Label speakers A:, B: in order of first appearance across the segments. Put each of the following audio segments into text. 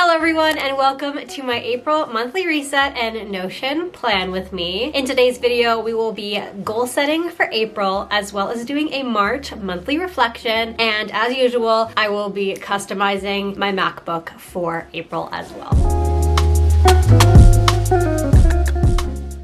A: Hello everyone and welcome to my April monthly reset and Notion plan with me. In today's video, we will be goal setting for April as well as doing a March monthly reflection. And as usual, I will be customizing my MacBook for April as well.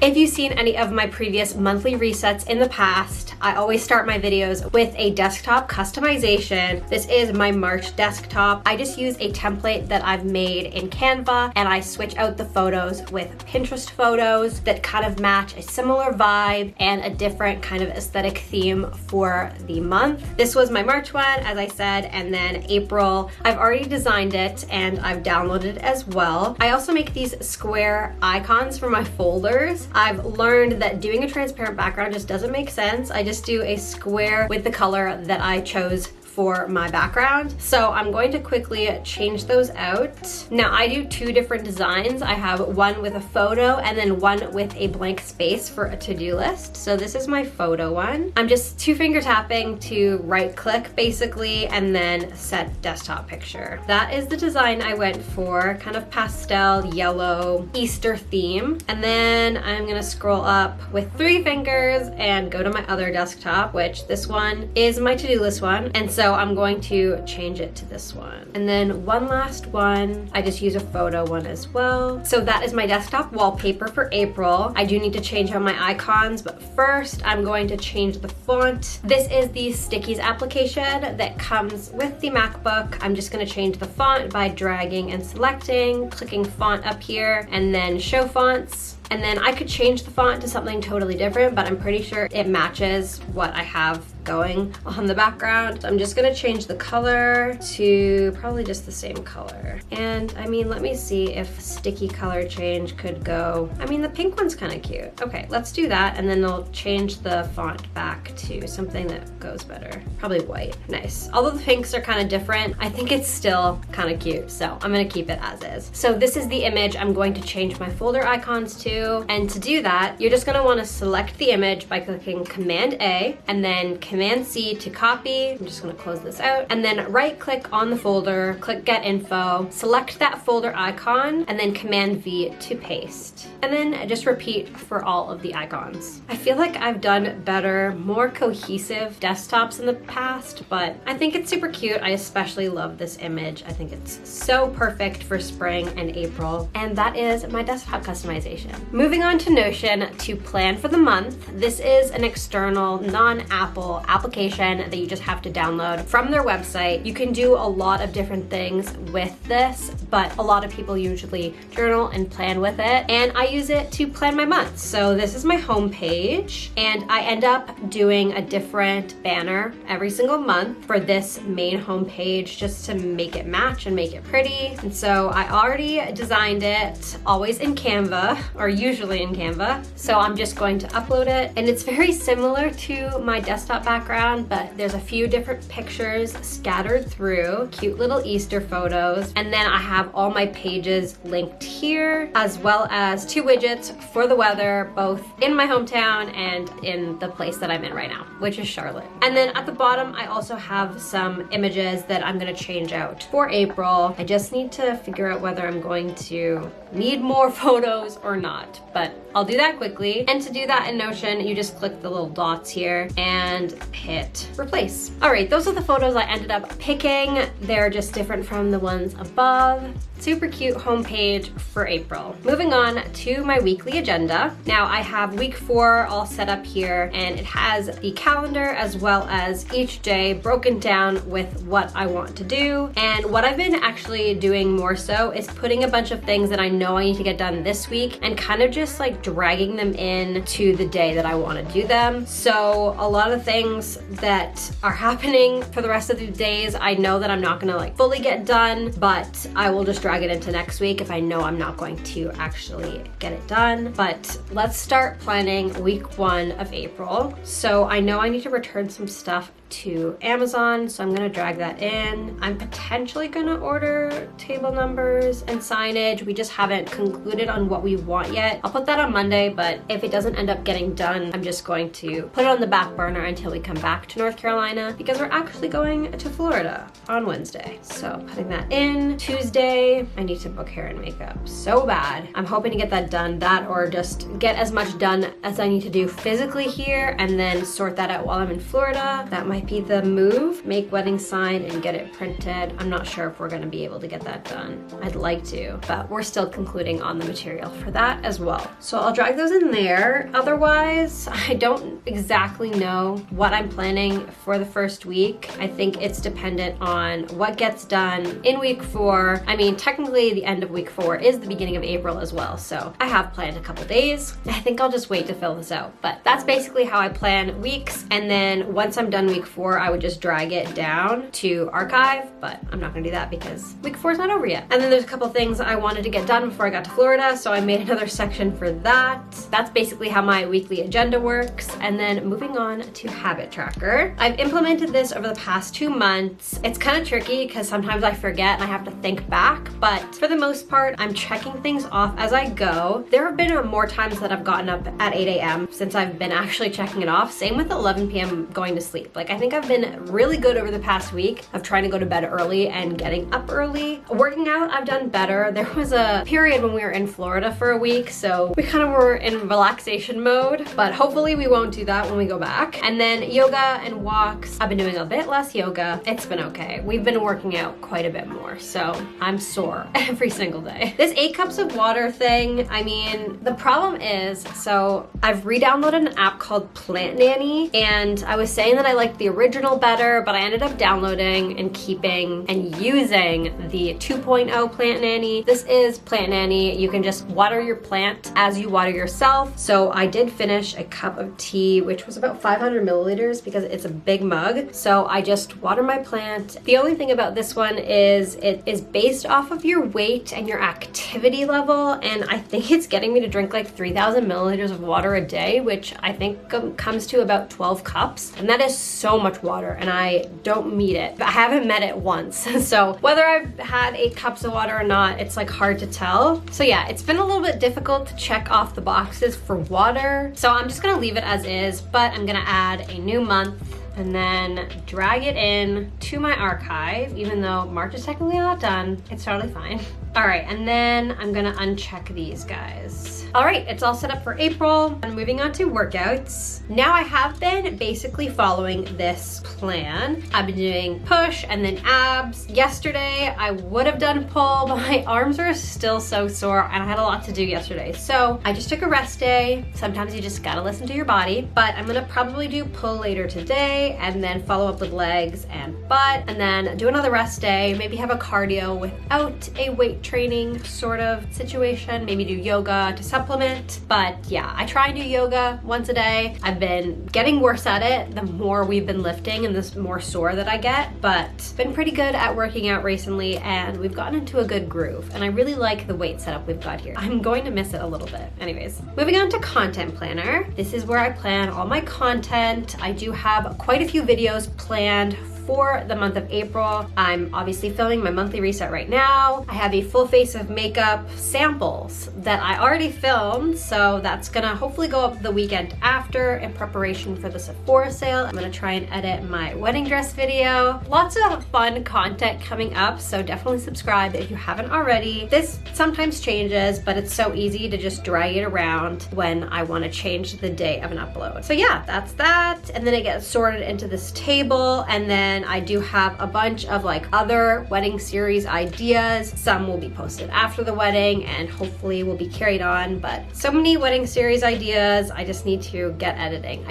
A: If you've seen any of my previous monthly resets in the past, I always start my videos with a desktop customization. This is my March desktop. I just use a template that I've made in Canva and I switch out the photos with Pinterest photos that kind of match a similar vibe and a different kind of aesthetic theme for the month. This was my March one, as I said, and then April, I've already designed it and I've downloaded it as well. I also make these square icons for my folders. I've learned that doing a transparent background just doesn't make sense. I just do a square with the color that I chose for my background. So I'm going to quickly change those out. Now I do two different designs. I have one with a photo and then one with a blank space for a to-do list. So this is my photo one. I'm just two finger tapping to right click basically and then set desktop picture. That is the design I went for, kind of pastel yellow Easter theme. And then I'm gonna scroll up with three fingers and go to my other desktop, which this one is my to-do list one. And so I'm going to change it to this one. And then one last one, I just use a photo one as well. So that is my desktop wallpaper for April. I do need to change out my icons, but first I'm going to change the font. This is the Stickies application that comes with the MacBook. I'm just gonna change the font by dragging and selecting, clicking font up here, and then show fonts. And then I could change the font to something totally different, but I'm pretty sure it matches what I have going on the background. So I'm just gonna change the color to probably just the same color. And I mean, let me see if sticky color change could go. I mean, the pink one's kind of cute. Okay, let's do that. And then I'll change the font back to something that goes better. Probably white, nice. Although the pinks are kind of different, I think it's still kind of cute. So I'm gonna keep it as is. So this is the image I'm going to change my folder icons to. And to do that, you're just gonna wanna select the image by clicking Command A and then Command C to copy. I'm just gonna close this out. And then right click on the folder, click Get Info, select that folder icon, and then Command V to paste. And then just repeat for all of the icons. I feel like I've done better, more cohesive desktops in the past, but I think it's super cute. I especially love this image. I think it's so perfect for spring and April. And that is my desktop customization. Moving on to Notion to plan for the month. This is an external non-Apple application that you just have to download from their website. You can do a lot of different things with this, but a lot of people usually journal and plan with it. And I use it to plan my months. So this is my home page, and I end up doing a different banner every single month for this main home page just to make it match and make it pretty. And so I already designed it, always in Canva, or usually in Canva. So I'm just going to upload it. And it's very similar to my desktop background, but there's a few different pictures scattered through, cute little Easter photos. And then I have all my pages linked here, as well as two widgets for the weather, both in my hometown and in the place that I'm in right now, which is Charlotte. And then at the bottom, I also have some images that I'm gonna change out for April. I just need to figure out whether I'm going to need more photos or not, but I'll do that quickly. And to do that in Notion, you just click the little dots here and hit replace. All right, those are the photos I ended up picking. They're just different from the ones above. Super cute homepage for April. Moving on to my weekly agenda. Now I have week 4 all set up here, and it has the calendar as well as each day broken down with what I want to do. And what I've been actually doing more so is putting a bunch of things that I know I need to get done this week and kind of just like dragging them in to the day that I want to do them. So a lot of things that are happening for the rest of the days, I know that I'm not gonna like fully get done, but I will just drag it into next week if I know I'm not going to actually get it done. But let's start planning week 1 of April. So I know I need to return some stuff to Amazon, so I'm gonna drag that in. I'm potentially gonna order table numbers and signage. We just haven't concluded on what we want yet. I'll put that on Monday, but if it doesn't end up getting done, I'm just going to put it on the back burner until we come back to North Carolina, because we're actually going to Florida on Wednesday. So putting that in. Tuesday, I need to book hair and makeup so bad. I'm hoping to get that done, that or just get as much done as I need to do physically here and then sort that out while I'm in Florida. That might be the move. Make wedding sign and get it printed. I'm not sure if we're gonna be able to get that done. I'd like to, but we're still concluding on the material for that as well. So I'll drag those in there. Otherwise, I don't exactly know what I'm planning for the first week. I think it's dependent on what gets done in week 4. I mean, technically the end of week 4 is the beginning of April as well, so I have planned a couple days. I think I'll just wait to fill this out, but that's basically how I plan weeks. And then once I'm done week 4, I would just drag it down to archive, but I'm not gonna do that because week 4 is not over yet. And then there's a couple things I wanted to get done before I got to Florida, so I made another section for that. That's basically how my weekly agenda works. And then moving on to habit tracker. I've implemented this over the past 2 months. It's kind of tricky because sometimes I forget and I have to think back, but for the most part, I'm checking things off as I go. There have been more times that I've gotten up at 8 a.m. since I've been actually checking it off. Same with 11 p.m. going to sleep. Like, I think I've been really good over the past week of trying to go to bed early and getting up early. Working out, I've done better. There was a period when we were in Florida for a week, so we kind of were in relaxation mode, but hopefully we won't do that when we go back. And then yoga and walks. I've been doing a bit less yoga. It's been okay. We've been working out quite a bit more, so I'm sore every single day. This 8 cups of water thing, I mean, the problem is, so I've re-downloaded an app called Plant Nanny, and I was saying that I liked the original better, but I ended up downloading and keeping and using the 2.0 Plant Nanny. This is Plant Nanny. You can just water your plant as you water yourself. So I did finish a cup of tea, which was about 500 milliliters because it's a big mug. So I just water my plant. The only thing about this one is it is based off of your weight and your activity level, and I think it's getting me to drink like 3,000 milliliters of water a day, which I think comes to about 12 cups, and that is so much water, and I don't meet it. I haven't met it once, so whether I've had 8 cups of water or not, it's like hard to tell. So yeah, it's been a little bit difficult to check off the boxes for water, so I'm just gonna leave it as is, but I'm gonna add a new month and then drag it in to my archive. Even though March is technically not done, it's totally fine. All right, and then I'm gonna uncheck these guys. All right, it's all set up for April. I'm moving on to workouts. Now I have been basically following this plan. I've been doing push and then abs. Yesterday, I would have done pull, but my arms are still so sore and I had a lot to do yesterday. So I just took a rest day. Sometimes you just gotta listen to your body, but I'm gonna probably do pull later today and then follow up with legs and butt, and then do another rest day, maybe have a cardio without a weight training sort of situation, maybe do yoga to supplement. But yeah, I try and do yoga once a day. I've been getting worse at it the more we've been lifting and the more sore that I get, but been pretty good at working out recently and we've gotten into a good groove, and I really like the weight setup we've got here. I'm going to miss it a little bit. Anyways, moving on to content planner. This is where I plan all my content. I do have quite a few videos planned for the month of April. I'm obviously filming my monthly reset right now. I have a full face of makeup samples that I already filmed, so that's gonna hopefully go up the weekend after in preparation for the Sephora sale. I'm gonna try and edit my wedding dress video. Lots of fun content coming up, so definitely subscribe if you haven't already. This sometimes changes, but it's so easy to just drag it around when I wanna change the day of an upload. So yeah, that's that. And then it gets sorted into this table, and then I do have a bunch of like other wedding series ideas. Some will be posted after the wedding and hopefully will be carried on, but so many wedding series ideas. I just need to get editing.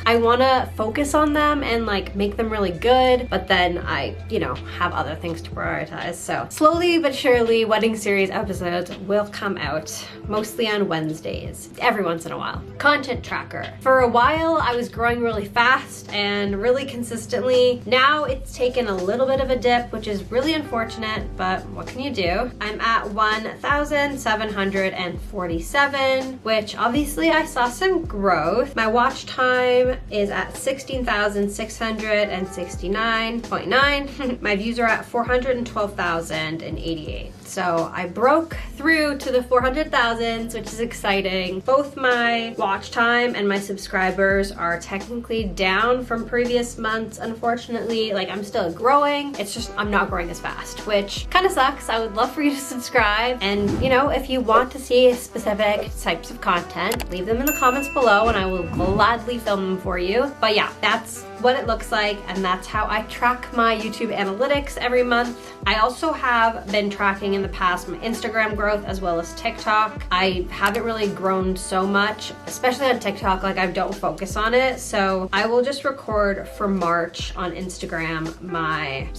A: I wanna focus on them and like make them really good, but then I, have other things to prioritize. So slowly but surely, wedding series episodes will come out, mostly on Wednesdays, every once in a while. Content tracker. For a while, I was growing really fast and really consistently. Now Now it's taken a little bit of a dip, which is really unfortunate, but what can you do? I'm at 1,747, which obviously I saw some growth. My watch time is at 16,669.9. My views are at 412,088. So I broke through to the 400,000s, which is exciting. Both my watch time and my subscribers are technically down from previous months, unfortunately. Like, I'm still growing. It's just I'm not growing as fast, which kind of sucks. I would love for you to subscribe. And you know, if you want to see specific types of content, leave them in the comments below and I will gladly film them for you. But yeah, that's what it looks like, and that's how I track my YouTube analytics every month. I also have been tracking in the past my Instagram growth as well as TikTok. I haven't really grown so much, especially on TikTok. Like, I don't focus on it, so I will just record for March on Instagram my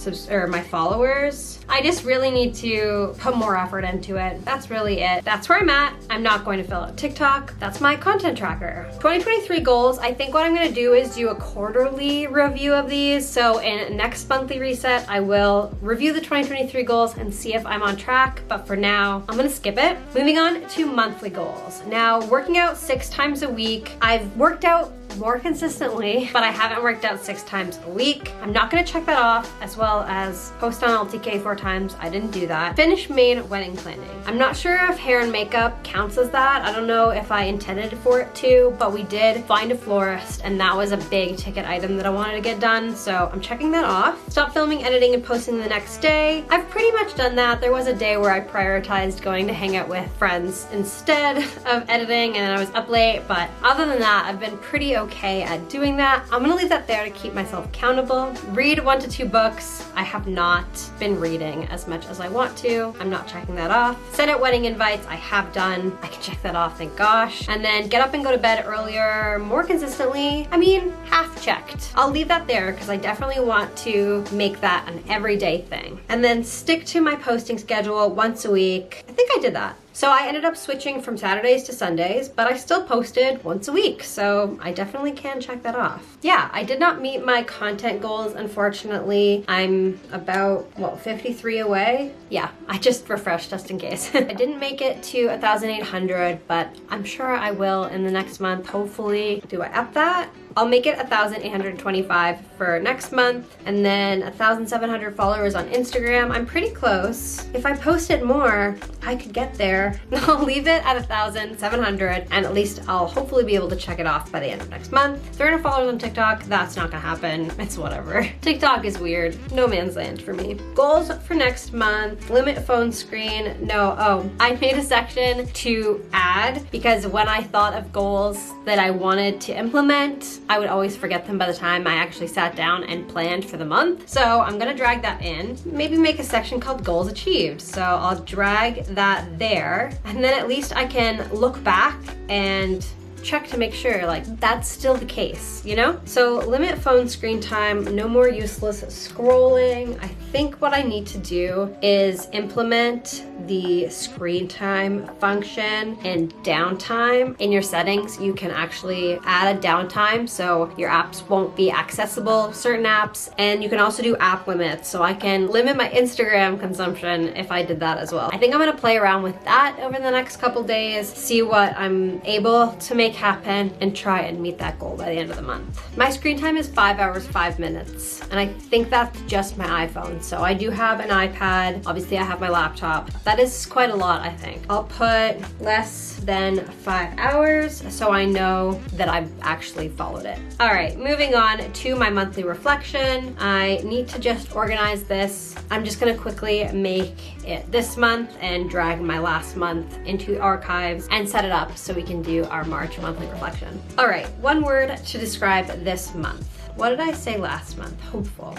A: followers. I just really need to put more effort into it. That's really it. That's where I'm at. I'm not going to fill out TikTok. That's my content tracker. 2023 goals. I think what I'm going to do is do a quarterly review of these. So in next monthly reset, I will review the 2023 goals and see if I'm on track. But for now, I'm going to skip it. Moving on to monthly goals. Now, working out 6 times a week. I've worked out more consistently, but I haven't worked out 6 times a week. I'm not gonna check that off, as well as post on LTK 4 times. I didn't do that. Finish main wedding planning. I'm not sure if hair and makeup counts as that. I don't know if I intended for it to, but we did find a florist, and that was a big ticket item that I wanted to get done, so I'm checking that off. Stop filming, editing, and posting the next day. I've pretty much done that. There was a day where I prioritized going to hang out with friends instead of editing, and I was up late, but other than that, I've been pretty okay at doing that. I'm gonna leave that there to keep myself accountable. Read 1 to 2 books. I have not been reading as much as I want to. I'm not checking that off. Send out wedding invites. I have done. I can check that off, thank gosh. And then get up and go to bed earlier, more consistently. I mean, half checked. I'll leave that there because I definitely want to make that an everyday thing. And then stick to my posting schedule once a week. I think I did that. So I ended up switching from Saturdays to Sundays, but I still posted once a week, so I definitely can check that off. Yeah, I did not meet my content goals, unfortunately. I'm about, 53 away? Yeah, I just refreshed just in case. I didn't make it to 1,800, but I'm sure I will in the next month, hopefully. Do I up that? I'll make it 1,825 for next month, and then 1,700 followers on Instagram. I'm pretty close. If I posted more, I could get there. I'll leave it at 1,700, and at least I'll hopefully be able to check it off by the end of next month. 300 followers on TikTok, that's not gonna happen. It's whatever. TikTok is weird. No man's land for me. Goals for next month. Limit phone screen. I made a section to add because when I thought of goals that I wanted to implement, I would always forget them by the time I actually sat down and planned for the month. So I'm gonna drag that in. Maybe make a section called goals achieved. So I'll drag that there, and then at least I can look back and check to make sure like that's still the case, you know? So limit phone screen time, no more useless scrolling. I think what I need to do is implement the screen time function and downtime. In your settings, you can actually add a downtime so your apps won't be accessible, certain apps, and you can also do app limits. So I can limit my Instagram consumption if I did that as well. I think I'm gonna play around with that over the next couple days, see what I'm able to make happen, and try and meet that goal by the end of the month. My screen time is 5 hours, 5 minutes, and I think that's just my iPhone. So I do have an iPad. Obviously I have my laptop. That is quite a lot, I think. I'll put less than 5 hours so I know that I've actually followed it. All right, moving on to my monthly reflection. I need to just organize this. I'm just gonna quickly make it this month and drag my last month into archives and set it up so we can do our March monthly reflection. All right, one word to describe this month. What did I say last month? Hopeful.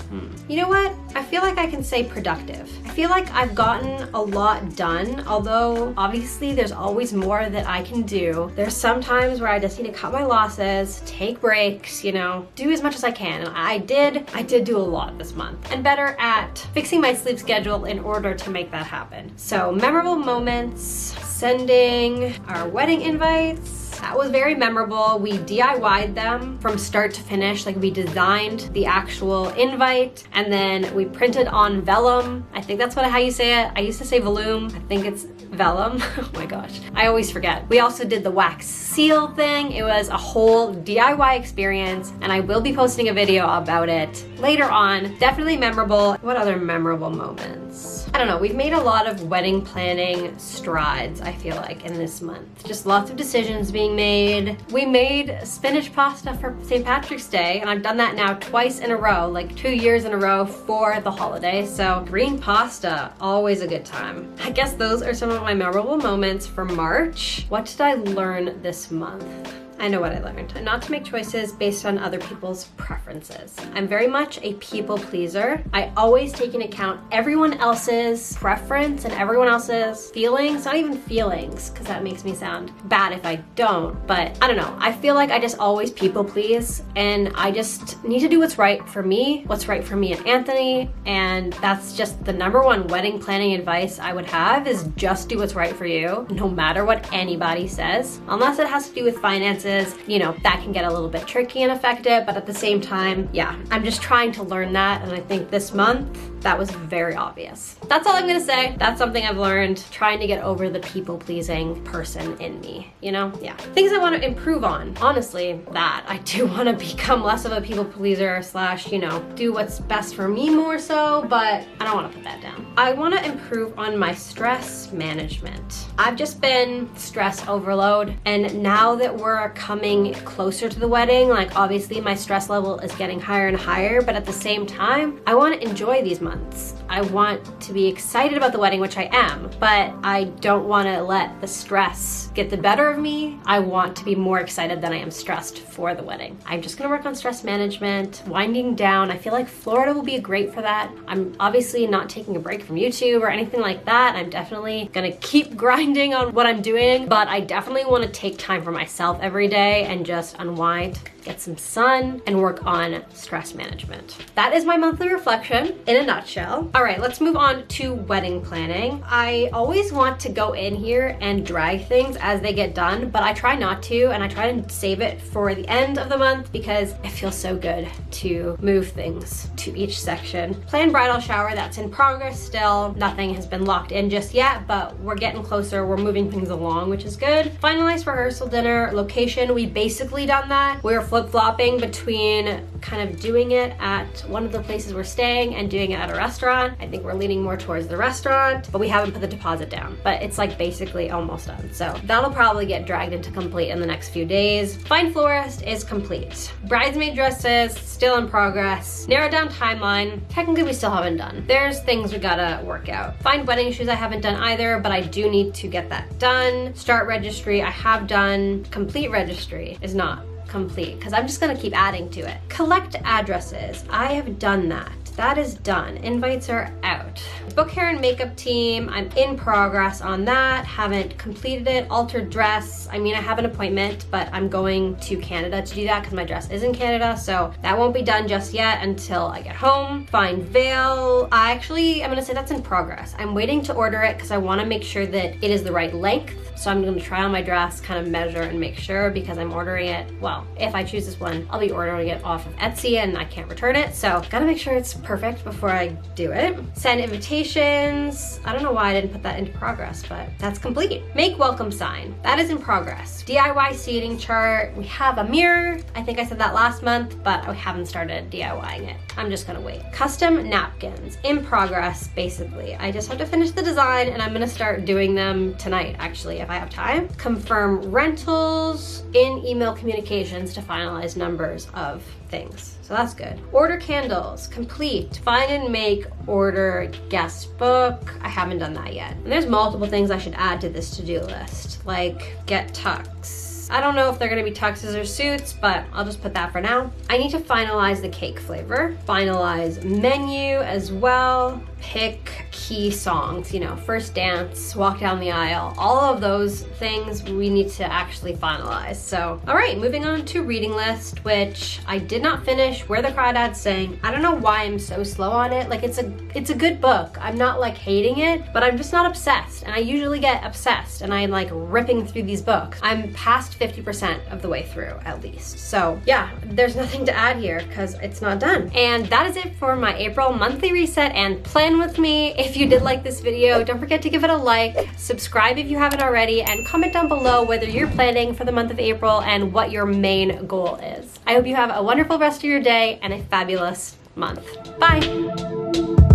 A: You know what? I feel like I can say productive. I feel like I've gotten a lot done, although obviously there's always more that I can do. There's some times where I just need to cut my losses, take breaks, you know, do as much as I can. And I did do a lot this month, and better at fixing my sleep schedule in order to make that happen. So memorable moments, sending our wedding invites, That was very memorable. We DIY'd them from start to finish. Like we designed the actual invite and then we printed on vellum. I think that's how you say it. I used to say vellum. I think it's vellum. Oh my gosh, I always forget. We also did the wax seal thing. It was a whole DIY experience and I will be posting a video about it later on. Definitely memorable. What other memorable moments? I don't know, we've made a lot of wedding planning strides, I feel like, in this month. Just lots of decisions being made. We made spinach pasta for St. Patrick's Day, and I've done that now twice in a row, like 2 years in a row for the holiday. So green pasta, always a good time. I guess those are some of my memorable moments for March. What did I learn this month? I know what I learned. Not to make choices based on other people's preferences. I'm very much a people pleaser. I always take into account everyone else's preference and everyone else's feelings. Not even feelings, because that makes me sound bad if I don't. But I don't know. I feel like I just always people please and I just need to do what's right for me and Anthony. And that's just the #1 wedding planning advice I would have is just do what's right for you, no matter what anybody says. Unless it has to do with finances, you know, that can get a little bit tricky and effective, but at the same time, yeah, I'm just trying to learn that, and I think this month, that was very obvious. That's all I'm gonna say. That's something I've learned, trying to get over the people-pleasing person in me, you know? Yeah. Things I wanna improve on, honestly, that. I do wanna become less of a people-pleaser / you know, do what's best for me more so, but I don't wanna put that down. I wanna improve on my stress management. I've just been stress overload, and now that we're coming closer to the wedding, like obviously my stress level is getting higher and higher, but at the same time, I wanna enjoy these months. I want to be excited about the wedding, which I am, but I don't want to let the stress get the better of me. I want to be more excited than I am stressed for the wedding. I'm just gonna work on stress management, winding down. I feel like Florida will be great for that. I'm obviously not taking a break from YouTube or anything like that. I'm definitely gonna keep grinding on what I'm doing, but I definitely want to take time for myself every day and just unwind, get some sun, and work on stress management. That is my monthly reflection in a nutshell. All right, let's move on to wedding planning. I always want to go in here and drag things as they get done, but I try not to, and I try to save it for the end of the month because it feels so good to move things to each section. Planned bridal shower, that's in progress still. Nothing has been locked in just yet, but we're getting closer. We're moving things along, which is good. Finalized rehearsal dinner location, we basically done that. We're flip-flopping between kind of doing it at one of the places we're staying and doing it at a restaurant. I think we're leaning more towards the restaurant, but we haven't put the deposit down, but it's like basically almost done. So that'll probably get dragged into complete in the next few days. Fine florist is complete. Bridesmaid dresses, still in progress. Narrowed down timeline, technically we still haven't done. There's things we gotta work out. Fine wedding shoes I haven't done either, but I do need to get that done. Start registry I have done. Complete registry is not complete because I'm just gonna keep adding to it. Collect addresses, I have done that. That is done. Invites are out. Book hair and makeup team, I'm in progress on that. Haven't completed it. Altered dress, I mean, I have an appointment, but I'm going to Canada to do that because my dress is in Canada, so that won't be done just yet until I get home. Fine veil, I'm gonna say that's in progress. I'm waiting to order it because I wanna make sure that it is the right length. So I'm gonna try on my dress, kind of measure and make sure because I'm ordering it, well, if I choose this one, I'll be ordering it off of Etsy and I can't return it. So gotta make sure it's perfect before I do it. Send invitations. I don't know why I didn't put that into progress, but that's complete. Make welcome sign. That is in progress. DIY seating chart. We have a mirror. I think I said that last month, but I haven't started DIYing it. I'm just gonna wait. Custom napkins. In progress, basically. I just have to finish the design and I'm gonna start doing them tonight, actually, if I have time. Confirm rentals. In email communications to finalize numbers of things. So that's good. Order candles, complete. Find and make, order, guest book. I haven't done that yet. And there's multiple things I should add to this to-do list, like get tux. I don't know if they're gonna be tuxes or suits, but I'll just put that for now. I need to finalize the cake flavor, finalize menu as well, pick key songs, you know, First Dance, Walk Down the Aisle, all of those things we need to actually finalize. So, all right, moving on to reading list, which I did not finish, Where the Crawdads Sing. I don't know why I'm so slow on it. Like, it's a good book. I'm not like hating it, but I'm just not obsessed. And I usually get obsessed and I'm like ripping through these books. I'm past 50% of the way through at least. So yeah, there's nothing to add here because it's not done. And that is it for my April monthly reset and plan with me. If you did like this video, don't forget to give it a like, subscribe if you haven't already, and comment down below whether you're planning for the month of April and what your main goal is. I hope you have a wonderful rest of your day and a fabulous month. Bye.